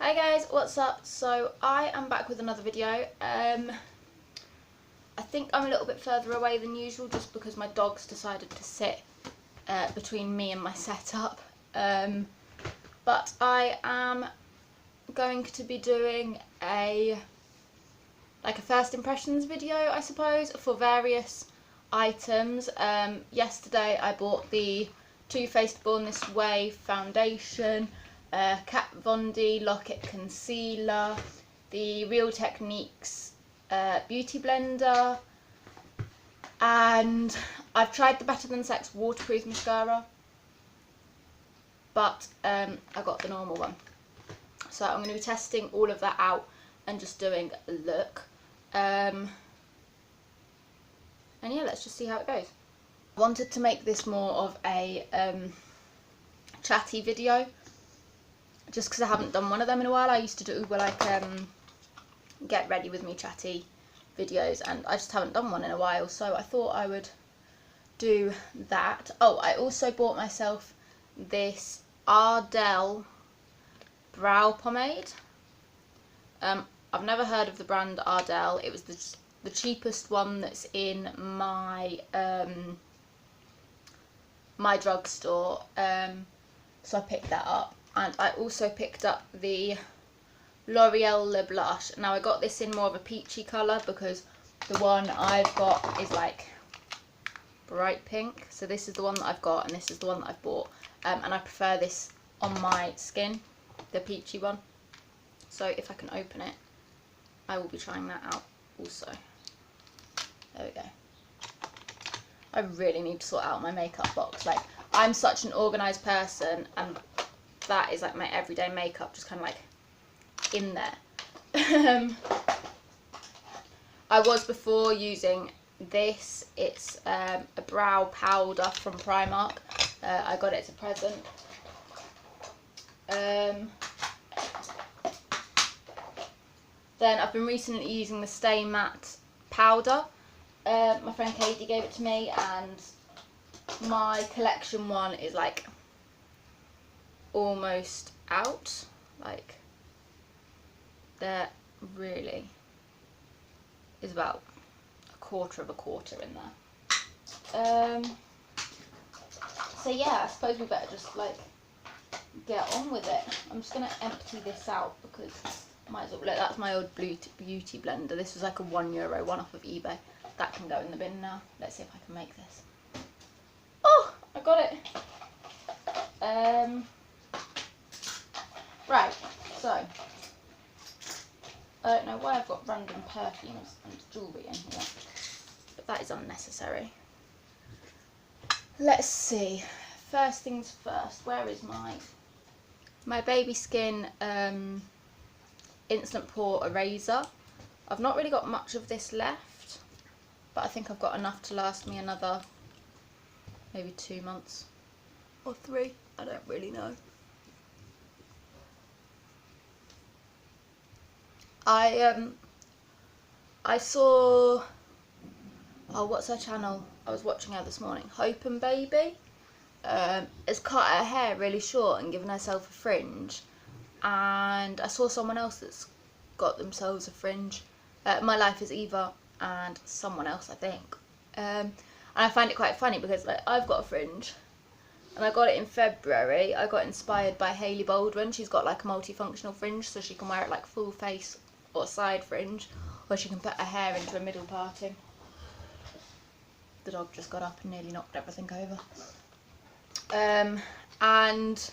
Hi guys, what's up? So I am back with another video. I think I'm a little bit further away than usual just because my dogs decided to sit between me and my setup. But I am going to be doing a first impressions video, I suppose, for various items. Yesterday I bought the Too Faced Born This Way foundation, Kat Von D Lock-It concealer, the Real Techniques beauty blender, and I've tried the Better Than Sex waterproof mascara, but I got the normal one. So I'm going to be testing all of that out and just doing a look. And yeah, let's just see how it goes. I wanted to make this more of a chatty video, just because I haven't done one of them in a while. I used to do get ready with me chatty videos, and I just haven't done one in a while, so I thought I would do that. Oh, I also bought myself this Ardell brow pomade. I've never heard of the brand Ardell. It was the cheapest one that's in my my drugstore, so I picked that up. And I also picked up the Loreal lip blush. Now I got this in more of a peachy colour because the one I've got is like bright pink. So this is the one that I've got, and this is the one that I've bought. And I prefer this on my skin, the peachy one. So if I can open it, I will be trying that out also. There we go. I really need to sort out my makeup box. Like, I'm such an organised person, and that is like my everyday makeup, just kind of like in there. I was before using this. It's a brow powder from Primark. I got it as a present. Then I've been recently using the Stay Matte powder. My friend Katie gave it to me, and my collection one is like almost out. Like, there really is about a quarter of a quarter in there. So yeah, I suppose we better just like get on with it. I'm just gonna empty this out because might as well. Look, that's my old beauty blender. This was like a €1 one off of eBay. That can go in the bin now. Let's see if I can make this. Oh, I got it. Right, so I don't know why I've got random perfumes and jewellery in here, but that is unnecessary. Let's see. First things first, where is my Baby Skin Instant Pore Eraser? I've not really got much of this left, but I think I've got enough to last me another maybe 2 months or 3. I don't really know. I saw, oh, what's her channel? I was watching her this morning. Hope and Baby has cut her hair really short and given herself a fringe, and I saw someone else that's got themselves a fringe. My Life is Eva and someone else, I think. And I find it quite funny because like I've got a fringe, and I got it in February. I got inspired by Hailey Baldwin. She's got like a multifunctional fringe, so she can wear it like full face or side fringe, or she can put her hair into a middle parting. The dog just got up and nearly knocked everything over. And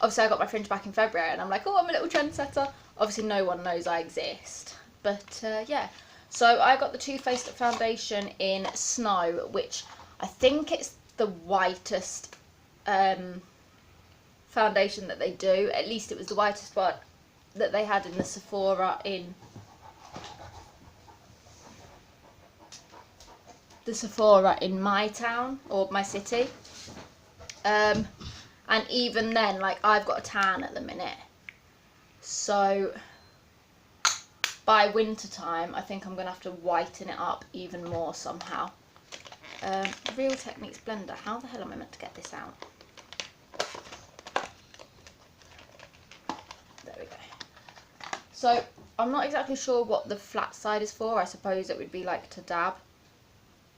obviously I got my fringe back in February, and I'm like, oh, I'm a little trendsetter. Obviously no one knows I exist, but yeah. So I got the Too Faced foundation in Snow, which I think it's the whitest foundation that they do. At least it was the whitest one that they had in the Sephora in my town or my city. And even then, like, I've got a tan at the minute, so by winter time I think I'm gonna have to whiten it up even more somehow. Real Techniques blender. How the hell am I meant to get this out? There we go. So I'm not exactly sure what the flat side is for. I suppose it would be like to dab.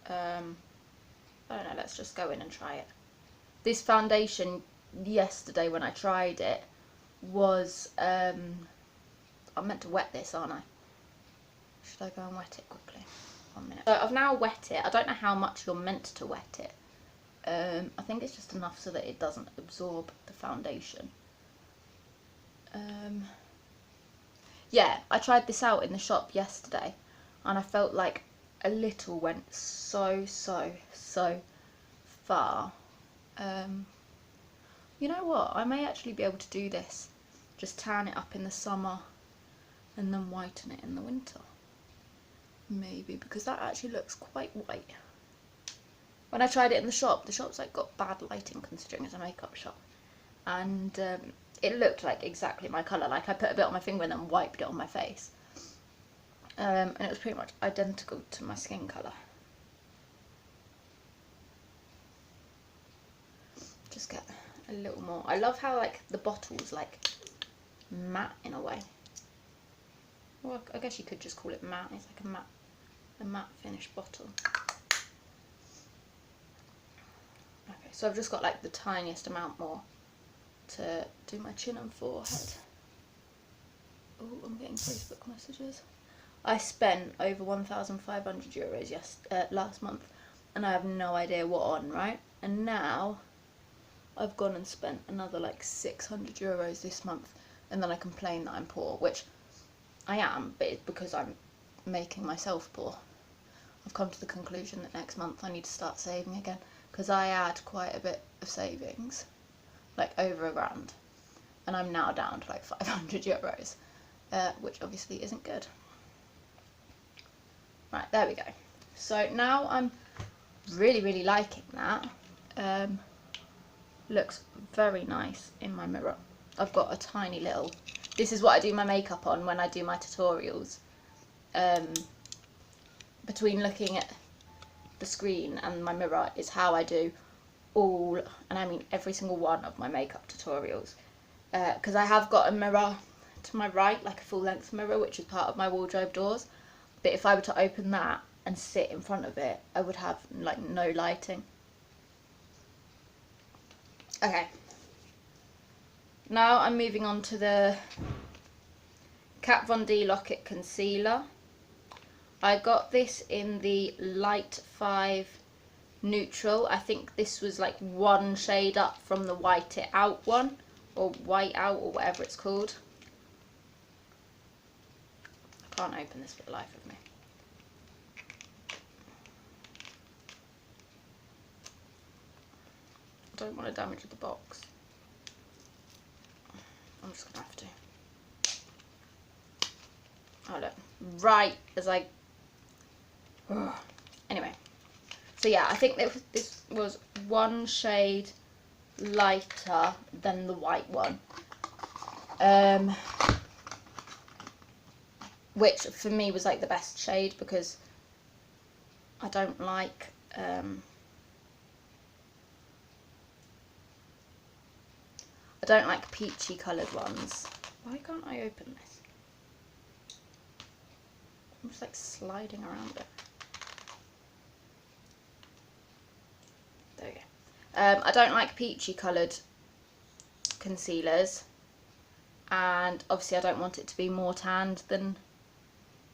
I don't know, let's just go in and try it. This foundation yesterday when I tried it was, I'm meant to wet this, aren't I? Should I go and wet it quickly? 1 minute. So I've now wet it. I don't know how much you're meant to wet it. I think it's just enough so that it doesn't absorb the foundation. Yeah, I tried this out in the shop yesterday and I felt like a little went so far. You know what, I may actually be able to do this. Just tan it up in the summer and then whiten it in the winter. Maybe, because that actually looks quite white. When I tried it in the shop's like got bad lighting considering it's a makeup shop. And it looked like exactly my colour. Like I put a bit on my finger and then wiped it on my face. And it was pretty much identical to my skin colour. Just get a little more. I love how like the bottle's like matte in a way. Well, I guess you could just call it matte. It's like a matte finish bottle. Okay, so I've just got like the tiniest amount more to do my chin and forehead. Oh, I'm getting Facebook messages. I spent over €1,500 last month, and I have no idea what on, right? And now I've gone and spent another like €600 this month, and then I complain that I'm poor, which I am, but it's because I'm making myself poor. I've come to the conclusion that next month I need to start saving again, because I had quite a bit of savings, like over £1,000, and I'm now down to like €500, which obviously isn't good. Right, there we go. So now I'm really liking that. Looks very nice in my mirror. I've got a tiny little, this is what I do my makeup on when I do my tutorials. Between looking at the screen and my mirror is how I do all, and I mean every single one of my makeup tutorials. Because I have got a mirror to my right, like a full length mirror, which is part of my wardrobe doors. But if I were to open that and sit in front of it, I would have like no lighting. Okay. Now I'm moving on to the Kat Von D Lock-It Concealer. I got this in the Light 5 Neutral. I think this was like one shade up from the White It Out one, or White Out, or whatever it's called. I can't open this for the life of me. I don't want to damage the box. I'm just going to have to. Oh look, right as I... Ugh. Anyway, so yeah, I think this was one shade lighter than the white one. Which for me was like the best shade, because I don't like peachy coloured ones. Why can't I open this? I'm just like sliding around it. There we go. I don't like peachy coloured concealers, and obviously I don't want it to be more tanned than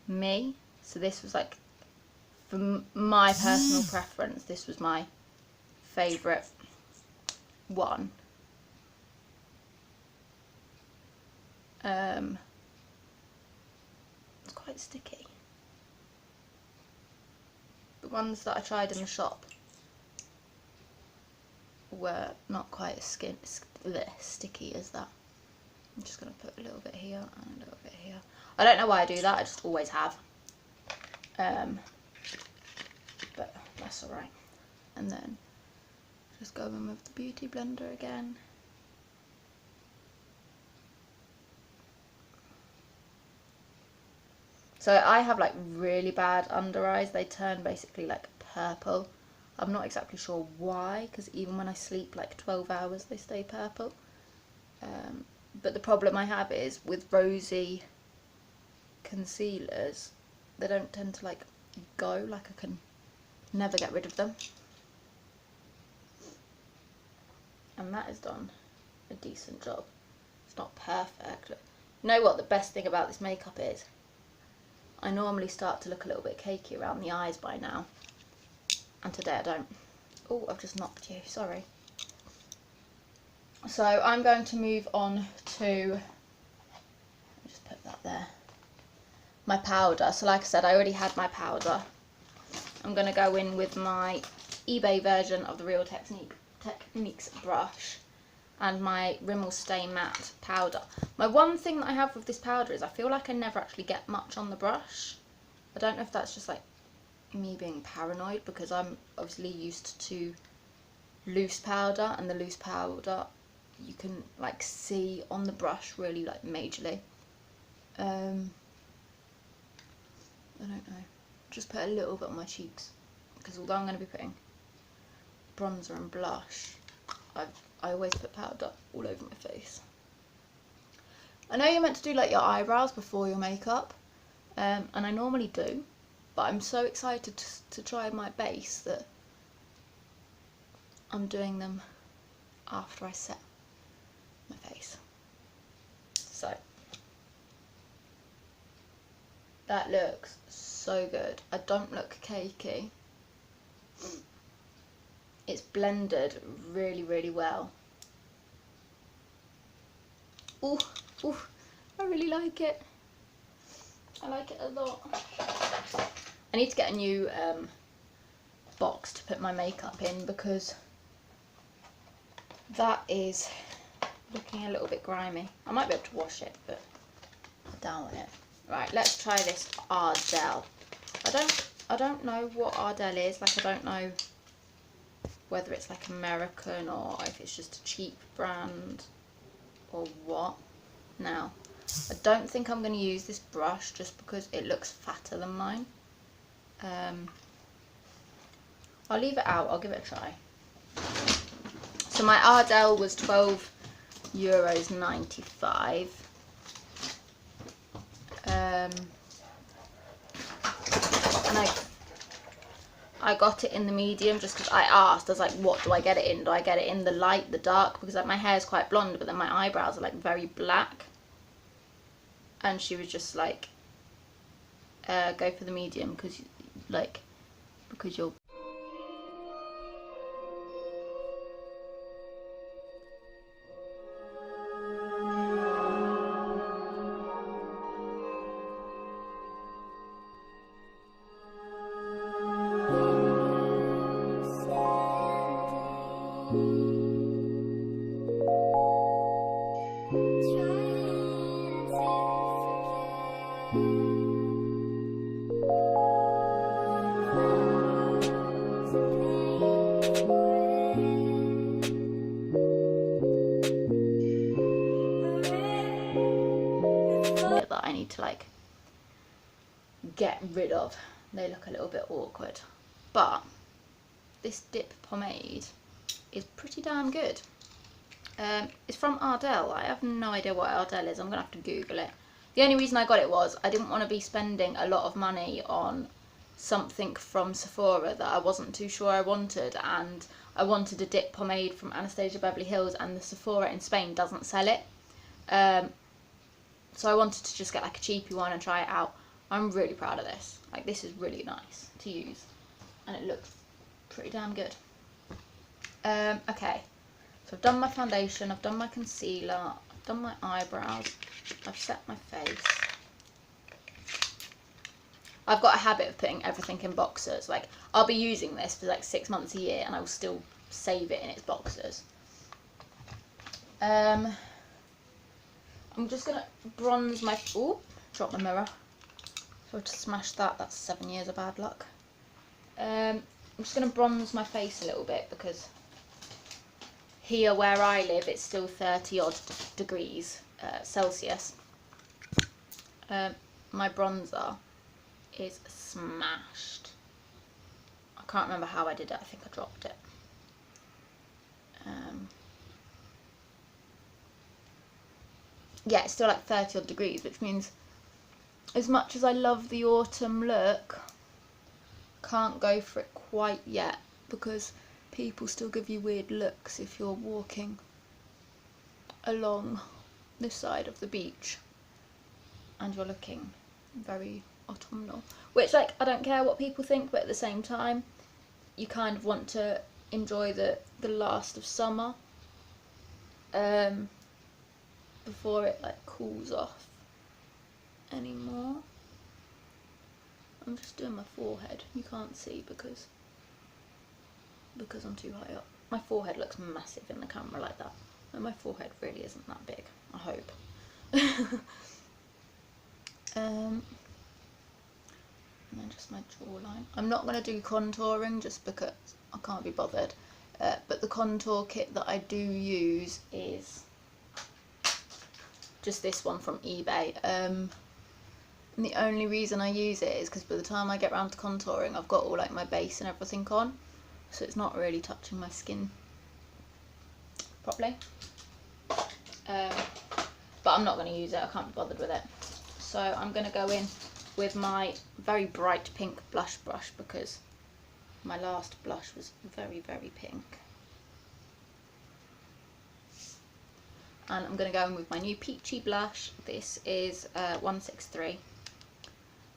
me, so this was like, for my personal preference, this was my favourite one. It's quite sticky. The ones that I tried in the shop were not quite as sticky as that. I'm just going to put a little bit here and a little bit here. I don't know why I do that, I just always have. But that's alright. And then just go in with the Beauty Blender again. So I have like really bad under eyes. They turn basically like purple. I'm not exactly sure why, because even when I sleep like 12 hours they stay purple. But the problem I have is with rosy concealers, they don't tend to like go, like I can never get rid of them. And that has done a decent job. It's not perfect. You know what the best thing about this makeup is? I normally start to look a little bit cakey around the eyes by now, and today I don't. Oh, I've just knocked you, sorry. So I'm going to move on to, just put that there, my powder. So like I said, I already had my powder. I'm going to go in with my eBay version of the Real Techniques brush and my Rimmel Stay Matte powder. My one thing that I have with this powder is I feel like I never actually get much on the brush. I don't know if that's just like me being paranoid, because I'm obviously used to loose powder, and the loose powder you can like see on the brush really like majorly. I don't know, just put a little bit on my cheeks, because although I'm going to be putting bronzer and blush, I always put powder all over my face. I know you're meant to do like your eyebrows before your makeup, and I normally do, but I'm so excited to try my base that I'm doing them after I set my face. So that looks so good. I don't look cakey. It's blended really, really well. Ooh, ooh, I really like it. I like it a lot. I need to get a new box to put my makeup in, because that is looking a little bit grimy. I might be able to wash it, but I doubt it. Right, let's try this Ardell. I don't know what Ardell is. Like, I don't know whether it's like American or if it's just a cheap brand or what. Now, I don't think I'm going to use this brush just because it looks fatter than mine. I'll leave it out, I'll give it a try. So my Ardell was €12.95. And I got it in the medium just because I asked. I was like, what do I get it in? Do I get it in the light, the dark? Because like, my hair is quite blonde, but then my eyebrows are like very black. And she was just like, go for the medium because you're. That I need to like get rid of. They look a little bit awkward, but this dip pomade is pretty damn good. It's from Ardell. I have no idea what Ardell is. I'm gonna have to Google it. The only reason I got it was I didn't want to be spending a lot of money on something from Sephora that I wasn't too sure I wanted, and I wanted a dip pomade from Anastasia Beverly Hills, and the Sephora in Spain doesn't sell it. So I wanted to just get like a cheapy one and try it out. I'm really proud of this. Like, this is really nice to use, and it looks pretty damn good. Okay, so I've done my foundation, I've done my concealer, I've done my eyebrows, I've set my face. I've got a habit of putting everything in boxes. Like, I'll be using this for like 6 months a year and I will still save it in its boxes. I'm just going to bronze my... Ooh, drop my mirror. So to smash that, that's 7 years of bad luck. I'm just going to bronze my face a little bit because here where I live it's still 30 odd degrees Celsius. My bronzer is smashed. I can't remember how I did it. I think I dropped it. Yeah, it's still like 30 odd degrees, which means as much as I love the autumn look, can't go for it quite yet because people still give you weird looks if you're walking along this side of the beach and you're looking very autumnal, which, like, I don't care what people think, but at the same time you kind of want to enjoy the last of summer before it like cools off anymore. I'm just doing my forehead. You can't see because I'm too high up. My forehead looks massive in the camera like that, and my forehead really isn't that big, I hope. And then just my jawline. I'm not going to do contouring just because I can't be bothered, but the contour kit that I do use is just this one from eBay. And the only reason I use it is because by the time I get around to contouring, I've got all like my base and everything on, so it's not really touching my skin properly. But I'm not going to use it, I can't be bothered with it. So I'm going to go in with my very bright pink blush brush because my last blush was very, very pink. And I'm going to go in with my new peachy blush. This is 163.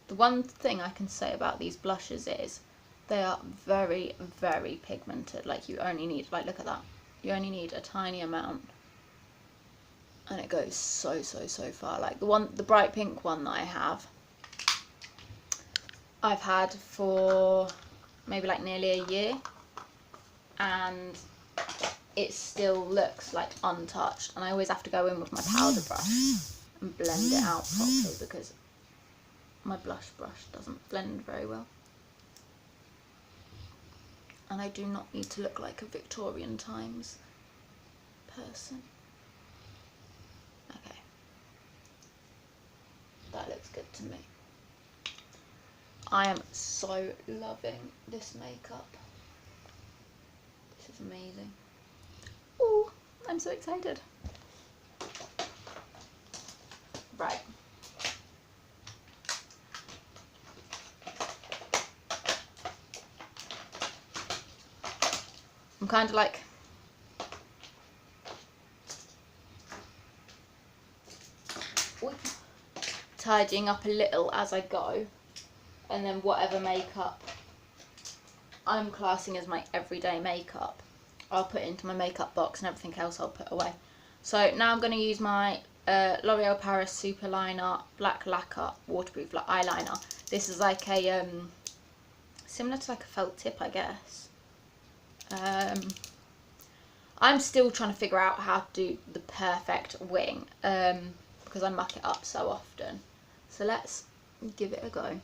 The one thing I can say about these blushes is they are very, very pigmented. Like, you only need, like, look at that. You only need a tiny amount and it goes so, so, so far. Like the bright pink one that I have, I've had for maybe like nearly a year and it still looks like untouched, and I always have to go in with my powder brush and blend it out properly because my blush brush doesn't blend very well. And I do not need to look like a Victorian times person. Okay, that looks good to me. I am so loving this makeup. This is amazing. Oh, I'm so excited. Right. I'm kind of like tidying up a little as I go, and then whatever makeup I'm classing as my everyday makeup, I'll put into my makeup box, and everything else I'll put away. So now I'm going to use my L'Oreal Paris Super Liner Black Lacquer Waterproof Eyeliner. This is like a, similar to like a felt tip, I guess. I'm still trying to figure out how to do the perfect wing, because I muck it up so often. So let's give it a go.